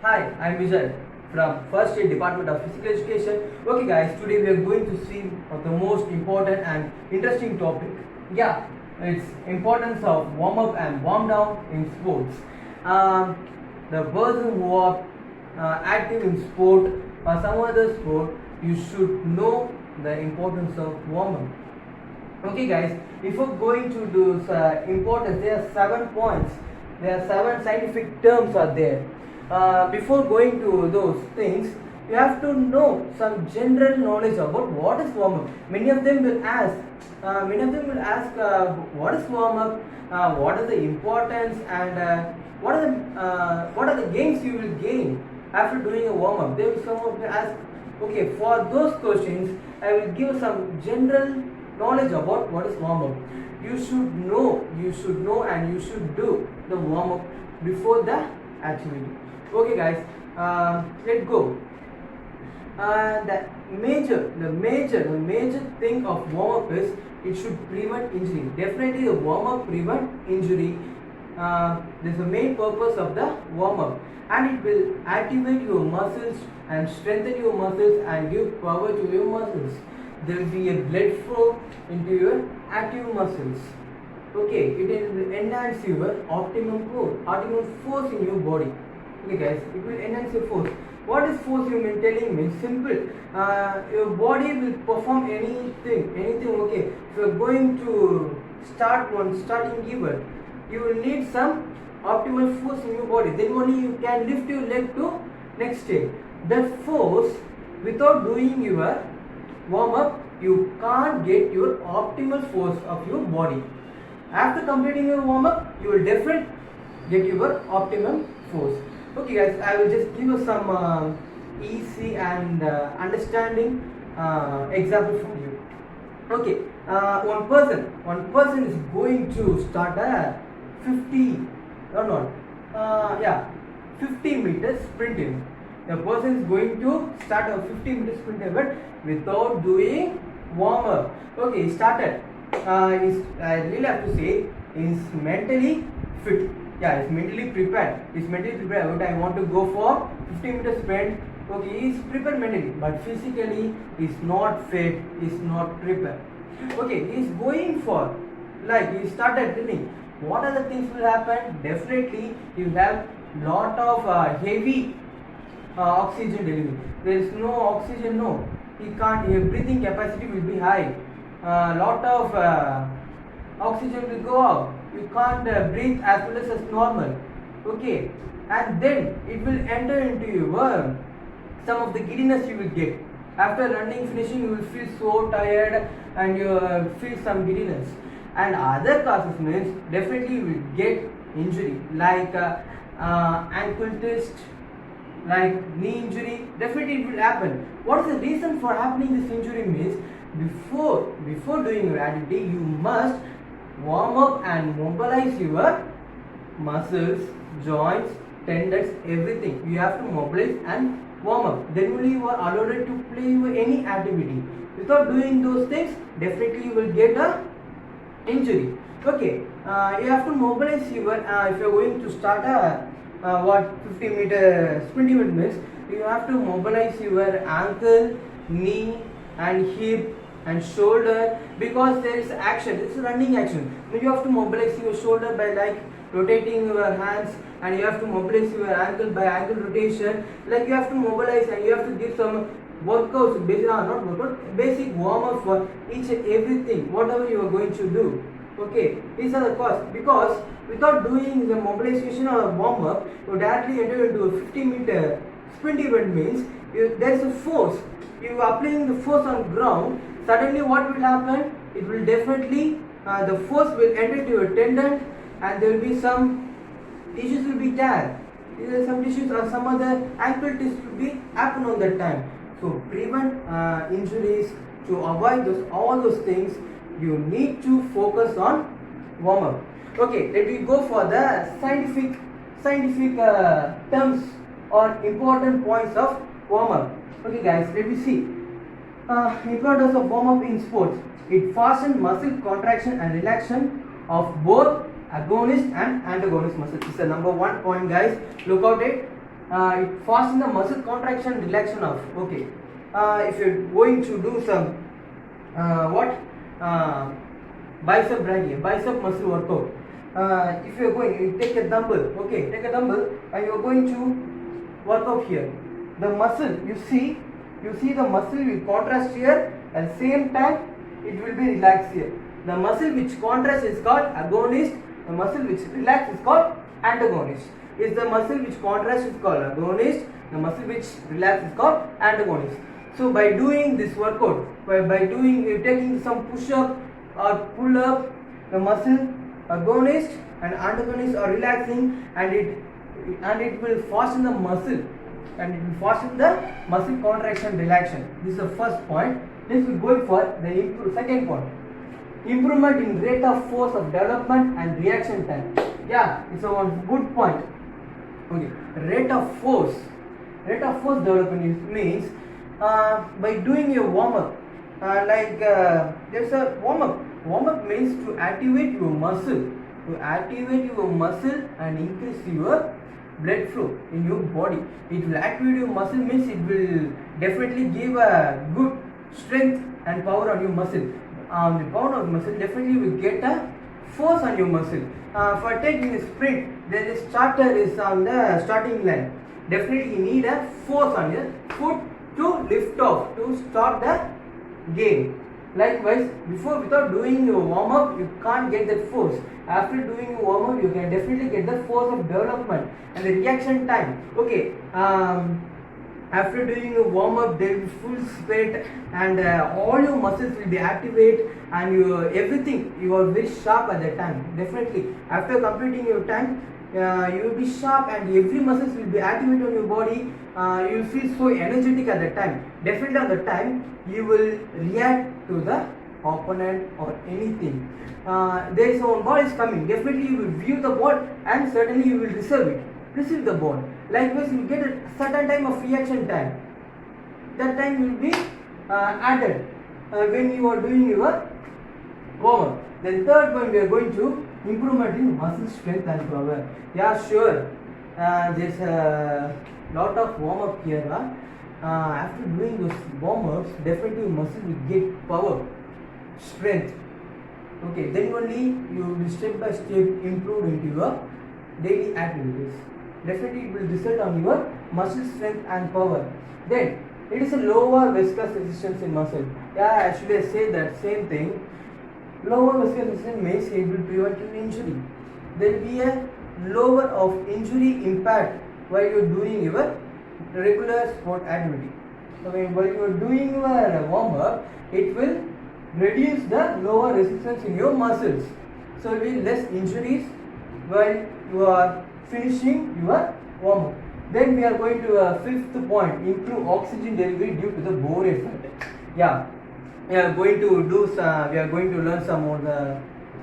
Hi, I'm Vijay from First Year Department of Physical Education. Okay guys, today we are going to see the most important and interesting topic. Yeah, it's importance of warm up and warm down in sports. Um, the person who are active in sport or some other sport, you should know the importance of warm up. Okay guys, before going to those importance, there are 7 points. There are 7 scientific terms are there. Before going to those things, you have to know some general knowledge about what is warm up. Many of them will ask. What is warm up, what is the importance, and what are the gains you will gain after doing a warm up. They will some of them ask. Okay, for those questions, I will give some general knowledge about what is warm up. You should know, and you should do the warm up before the activity. Okay, guys, let's go. The major thing of warm up is it should prevent injury. Definitely, the warm up prevent injury. This is the main purpose of the warm up, and it will activate your muscles and strengthen your muscles and give power to your muscles. There will be a blood flow into your active muscles. Okay, it will enhance your optimum force in your body. Okay guys, it will enhance your force. What is force you mean telling me? Simple. Your body will perform anything. Okay. If you are going to start one starting giver, you will need some optimal force in your body. Then only you can lift your leg to next step. That force, without doing your warm up, you can't get your optimal force of your body. After completing your warm up, you will definitely get your optimum force. Okay guys, I will just give you some easy and understanding example for you. Okay, one person is going to start a 50 meters sprinting. The person is going to start a 50 meters sprint event without doing warm up. Okay, he started. I really have to say, is mentally fit. Yeah, he's mentally prepared. Okay, I want to go for 50 meters sprint. Okay, he's prepared mentally, but physically he's not fit. He's not prepared. Okay, he's going for, like, he started running. What other things will happen? Definitely, you have lot of heavy oxygen delivery. There is no oxygen. No, he can't. His breathing capacity will be high. Lot of oxygen will go out. You can't breathe as well as normal. Okay, and then it will enter into your some of the giddiness you will get. After running finishing, you will feel so tired and you feel some giddiness. And other causes means definitely you will get injury like ankle twist, like knee injury. Definitely it will happen. What is the reason for happening this injury means before doing your activity, you must warm up and mobilize your muscles, joints, tendons, everything. You have to mobilize and warm up. Then only you are allowed to play your any activity. Without doing those things, definitely you will get a injury. Okay, you have to mobilize your. If you are going to start a 50 meter sprint event means, you have to mobilize your ankle, knee, and hip and shoulder, because there is action. It's a running action. You have to mobilize your shoulder by like rotating your hands, and you have to mobilize your ankle by ankle rotation. Like you have to mobilize and you have to give some workouts, basic warm up for each and everything, whatever you are going to do. Okay, these are the cause, because without doing the mobilization or warm up, you directly enter into a 50 meter sprint event means there is a force. You are applying the force on ground. Suddenly what will happen? It will definitely the force will enter into your tendon, and there will be some tissues will be tear. Some tissues or some other ankle twist will be happen on that time. So prevent injuries, to avoid all those things, you need to focus on warm up. Okay, let me go for the scientific terms or important points of warm up. Okay guys, let me see. Importance of warm up in sports. It fastens muscle contraction and relaxation of both agonist and antagonist muscles. This is the number 1 point, guys. Look out it. it fastens the muscle contraction relaxation of. Okay, if you're going to do some what bicep brachia, bicep muscle workout. If you're going, you take a dumbbell. Okay, take a dumbbell and you're going to work out here. The muscle, you see the muscle will contrast here. At the same time, it will be relaxed here. The muscle which contrasts is called agonist. The muscle which relaxes is called antagonist. Is the muscle which contrasts is called agonist. The muscle which relaxes is called antagonist. So by doing this workout, by doing taking some push up or pull up, the muscle agonist and antagonist are relaxing, and it will fasten the muscle, and it will fasten the muscle contraction relaxation. This is the first point. Next we go for the second point. Improvement in rate of force of development and reaction time. Yeah, it's a one good point. Okay, rate of force development means by doing a warm up, there's a warm up. Warm up means to activate your muscle, and increase your blood flow in your body. It will activate your muscle means it will definitely give a good strength and power on your muscle. The power of muscle definitely will get a force on your muscle. For taking a sprint, the starter is on the starting line. Definitely you need a force on your foot to lift off, to start the game. Likewise, without doing your warm up, you can't get that force. After doing your warm up, you can definitely get the force of development and the reaction time. Okay, after doing your warm up, there will be full sweat, and all your muscles will be activated, and you are very sharp at that time. Definitely, after completing your time, you will be sharp, and every muscles will be activated on your body. You will feel so energetic at that time. Definitely at that time, you will react to the opponent or anything. There is one ball is coming. Definitely you will view the ball, and certainly you will receive the ball. Likewise, you will get a certain time of reaction time. That time will be added when you are doing your warm up. Then third point, we are going to improvement in muscle strength and power. Yeah, sure. There's a lot of warm up here. After doing those warm ups, definitely muscle will get power, strength. Okay, then only you will step by step improve into your daily activities. Definitely it will result on your muscle strength and power. Then it is a lower viscous resistance in muscle. Yeah, actually I say that same thing. Lower viscous resistance means it will prevent an injury. There will be a lower of injury impact while you are doing your regular sport activity. Okay, while you are doing your warm up, it will reduce the lower resistance in your muscles. So there will be less injuries while you are finishing your warm up. Then we are going to a fifth point: improve oxygen delivery due to the Bohr effect. Yeah, we are going to do some. We are going to learn some of the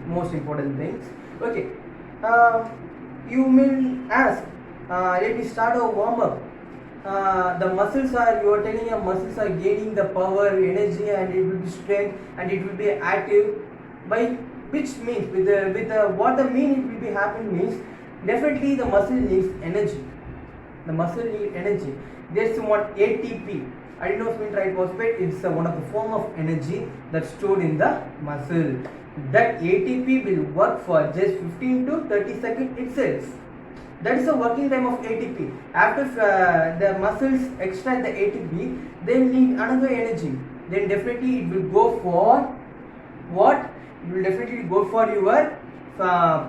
most important things. Okay, you may ask, let me start a warm up. The muscles are, you are telling your muscles are gaining the power, energy, and it will be strength, and it will be active. By which means, with the what the mean it will be happening means, definitely the muscle needs energy. The muscle needs energy. There's what ATP, adenosine triphosphate. It's one of the form of energy that's stored in the muscle. That ATP will work for just 15 to 30 seconds itself. That is the working time of ATP. After the muscles extract the ATP, they need another energy. Then definitely it will go for what? It will definitely go for your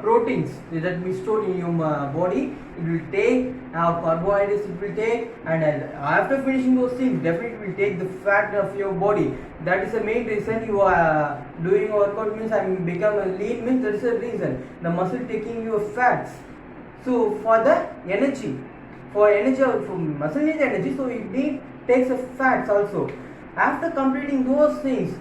proteins that will be stored in your body. It will take carbohydrates. It will take, and after finishing those things, definitely will take the fat of your body. That is the main reason you are doing workout means I become a lean means that is the reason. The muscle taking your fats. So for the energy, for muscle needs energy, so it takes the fats also. After completing those things,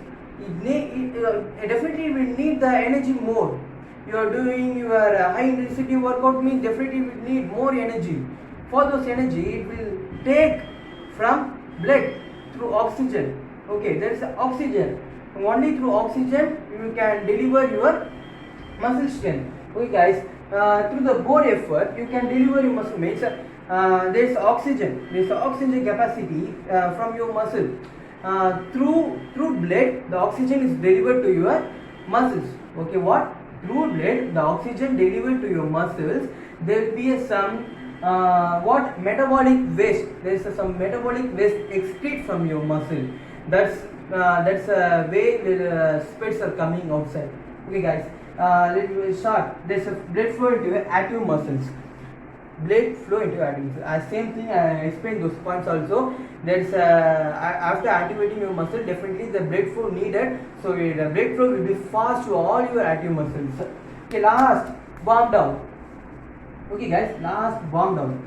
it definitely will need the energy more. You are doing your high intensity workout means definitely will need more energy. For those energy, it will take from blood through oxygen. Okay, there is oxygen. Only through oxygen you can deliver your muscle strength. Okay, guys. Through the Bohr effort, you can deliver your muscle mates. there's oxygen capacity from your muscle. Through blood the oxygen is delivered to your muscles. Okay, what? Through blood the oxygen delivered to your muscles. There will be some what metabolic waste. There is some metabolic waste excrete from your muscle. That's a way the spits are coming outside. Okay guys, let me start. There's a blood flow into your active muscles. Blood flow into active muscles. Same thing, I explained those points also. There's after activating your muscle, definitely the blood flow needed. So the blood flow will be fast to all your active muscles. Okay, last warm down. Okay guys, last warm down.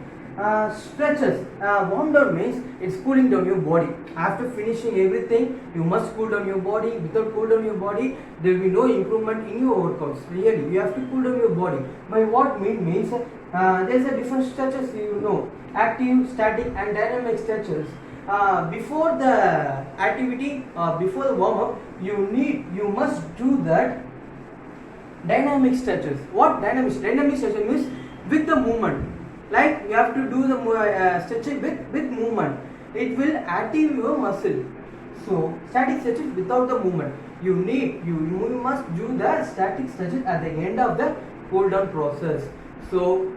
Stretches. Warm down means it's cooling down your body. After finishing everything, you must cool down your body. Without cool down your body, there will be no improvement in your workouts. Really, you have to cool down your body. By what means there's a different stretches, you know, active, static, and dynamic stretches. Before the activity, before the warm up, you must do that dynamic stretches. What dynamic stretches means with the movement. Like you have to do the stretching with movement. It will active your muscle. So static stretches without the movement. You must do the static stretches at the end of the cool down process. So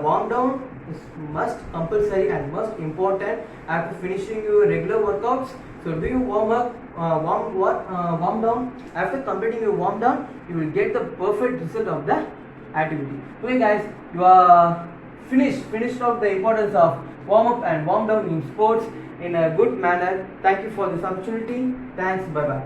warm down is must compulsory and must important after finishing your regular workouts. So do your warm up, warm down. After completing your warm down, you will get the perfect result of the activity. Okay guys, you are finished off the importance of warm up and warm down in sports in a good manner. Thank you for this opportunity. Thanks. Bye bye.